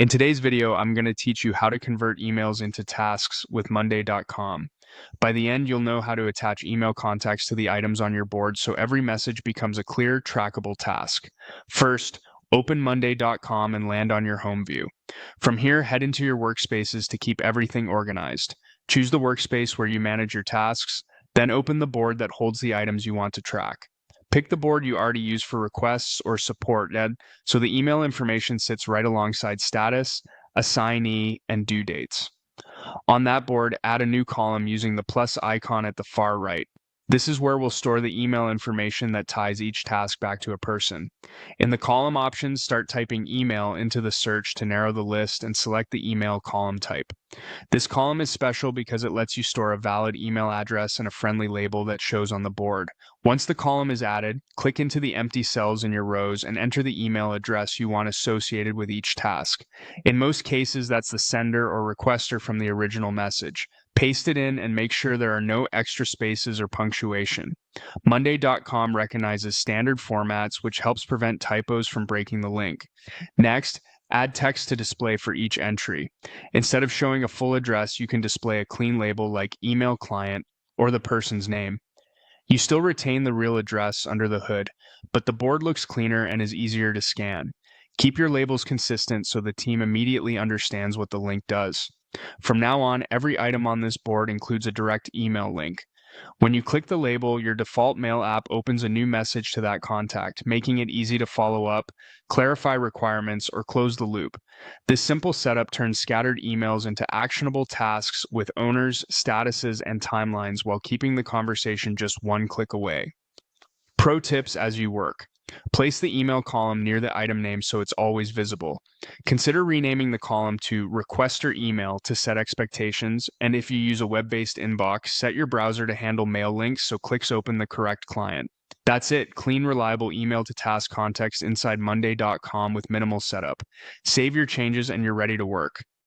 In today's video, I'm going to teach you how to convert emails into tasks with Monday.com. By the end, you'll know how to attach email contacts to the items on your board so every message becomes a clear, trackable task. First, open Monday.com and land on your home view. From here, head into your workspaces to keep everything organized. Choose the workspace where you manage your tasks, then open the board that holds the items you want to track. Pick the board you already use for requests or support, so the email information sits right alongside status, assignee, and due dates. On that board, add a new column using the plus icon at the far right. This is where we'll store the email information that ties each task back to a person. In the column options, start typing email into the search to narrow the list and select the email column type. This column is special because it lets you store a valid email address and a friendly label that shows on the board. Once the column is added, click into the empty cells in your rows and enter the email address you want associated with each task. In most cases, that's the sender or requester from the original message. Paste it in and make sure there are no extra spaces or punctuation. Monday.com recognizes standard formats, which helps prevent typos from breaking the link. Next, add text to display for each entry. Instead of showing a full address, you can display a clean label like email client or the person's name. You still retain the real address under the hood, but the board looks cleaner and is easier to scan. Keep your labels consistent so the team immediately understands what the link does. From now on, every item on this board includes a direct email link. When you click the label, your default mail app opens a new message to that contact, making it easy to follow up, clarify requirements, or close the loop. This simple setup turns scattered emails into actionable tasks with owners, statuses, and timelines while keeping the conversation just one click away. Pro tips as you work. Place the email column near the item name so it's always visible. Consider renaming the column to Requester Email to set expectations, and if you use a web-based inbox, set your browser to handle mail links so clicks open the correct client. That's it, clean, reliable email to task context inside Monday.com with minimal setup. Save your changes and you're ready to work.